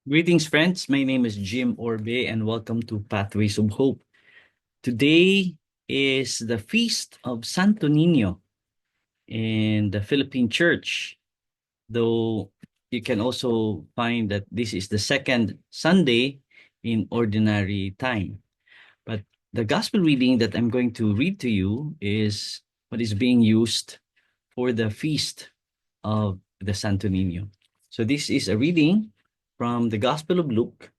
Greetings, friends. My name is Jim Orbe, and welcome to Pathways of Hope. Today is the Feast of Santo Nino in the Philippine Church, though you can also find that this is the second Sunday in ordinary time. But the gospel reading that I'm going to read to you is what is being used for the Feast of the Santo Nino. So this is a reading from the Gospel of Luke,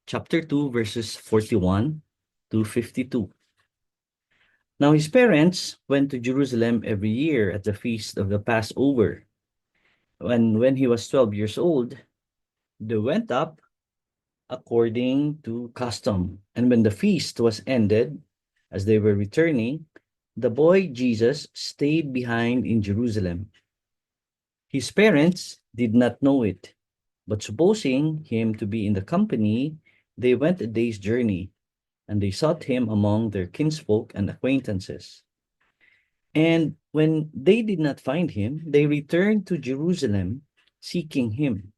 chapter 2, verses 41 to 52. Now his parents went to Jerusalem every year at the feast of the Passover. When he was 12 years old, they went up according to custom. And when the feast was ended, as they were returning, the boy Jesus stayed behind in Jerusalem. His parents did not know it, but supposing him to be in the company, they went a day's journey, and they sought him among their kinsfolk and acquaintances. And when they did not find him, they returned to Jerusalem seeking him.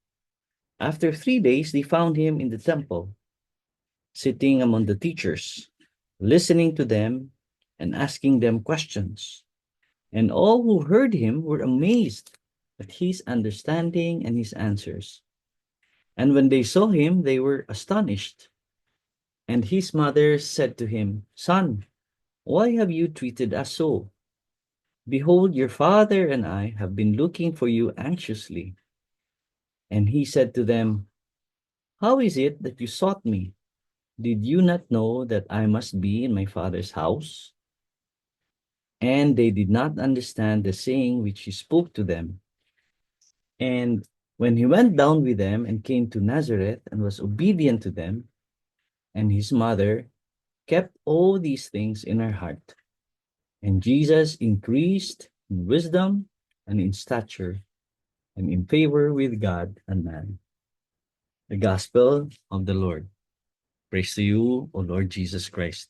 After 3 days, they found him in the temple, sitting among the teachers, listening to them and asking them questions. And all who heard him were amazed at his understanding and his answers. And when they saw him, they were astonished. And his mother said to him, "Son, why have you treated us so? Behold, your father and I have been looking for you anxiously." And he said to them, "How is it that you sought me? Did you not know that I must be in my father's house?" And they did not understand the saying which he spoke to them. And when he went down with them and came to Nazareth and was obedient to them, and his mother kept all these things in her heart. And Jesus increased in wisdom and in stature and in favor with God and man. The Gospel of the Lord. Praise to you, O Lord Jesus Christ.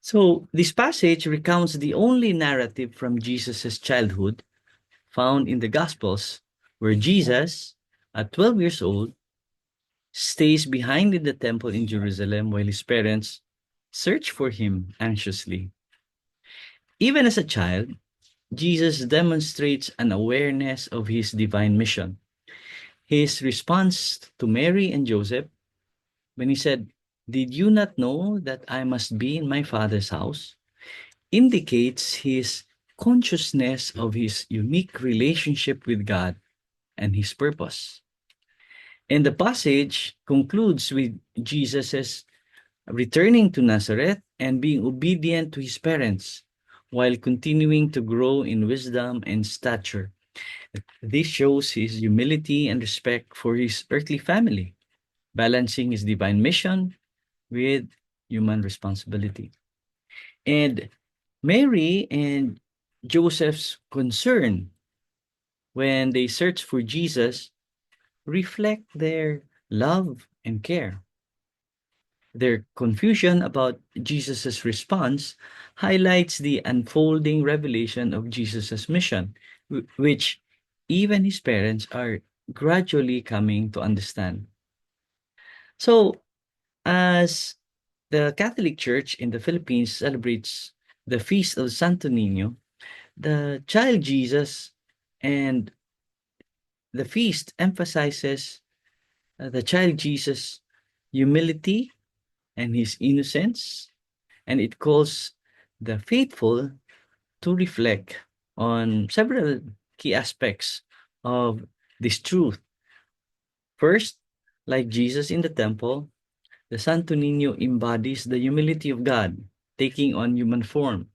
So, this passage recounts the only narrative from Jesus' childhood found in the Gospels, where Jesus, at 12 years old, stays behind in the temple in Jerusalem while his parents search for him anxiously. Even as a child, Jesus demonstrates an awareness of his divine mission. His response to Mary and Joseph when he said, "Did you not know that I must be in my Father's house?" indicates his consciousness of his unique relationship with God and his purpose. And the passage concludes with Jesus' returning to Nazareth and being obedient to his parents while continuing to grow in wisdom and stature. This shows his humility and respect for his earthly family, balancing his divine mission with human responsibility. And Mary and Joseph's concern when they search for Jesus reflect their love and care. Their confusion about Jesus' response highlights the unfolding revelation of Jesus' mission, which even his parents are gradually coming to understand. So, as the Catholic Church in the Philippines celebrates the Feast of Santo Nino, the child Jesus and the feast emphasizes the child Jesus' humility and his innocence, and it calls the faithful to reflect on several key aspects of this truth. First, like Jesus in the temple, the Santo Nino embodies the humility of God, taking on human form.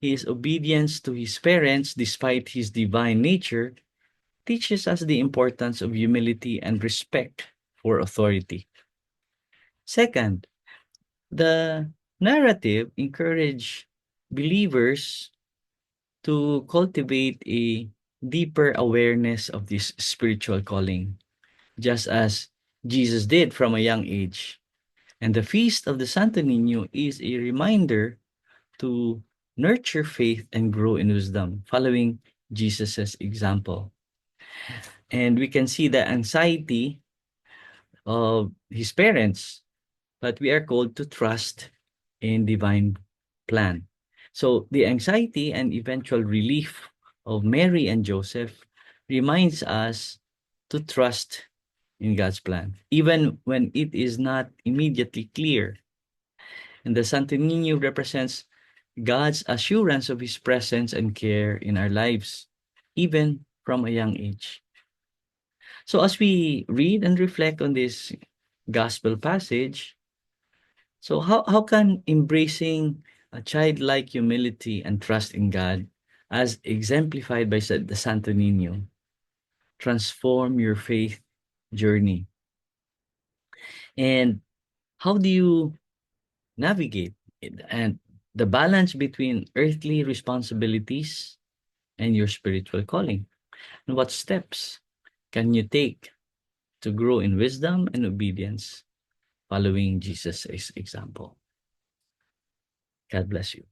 His obedience to his parents, despite his divine nature, teaches us the importance of humility and respect for authority. Second, the narrative encourage believers to cultivate a deeper awareness of this spiritual calling, just as Jesus did from a young age. And the Feast of the Santo Niño is a reminder to nurture faith and grow in wisdom, following Jesus' example. And we can see the anxiety of his parents, but we are called to trust in divine plan. So the anxiety and eventual relief of Mary and Joseph reminds us to trust in God's plan, even when it is not immediately clear. And the Santo Niño represents God's assurance of his presence and care in our lives, even from a young age. So as we read and reflect on this gospel passage, so how can embracing a childlike humility and trust in God, as exemplified by the Santo Niño, transform your faith journey? And how do you navigate it? And the balance between earthly responsibilities and your spiritual calling? And what steps can you take to grow in wisdom and obedience following Jesus' example? God bless you.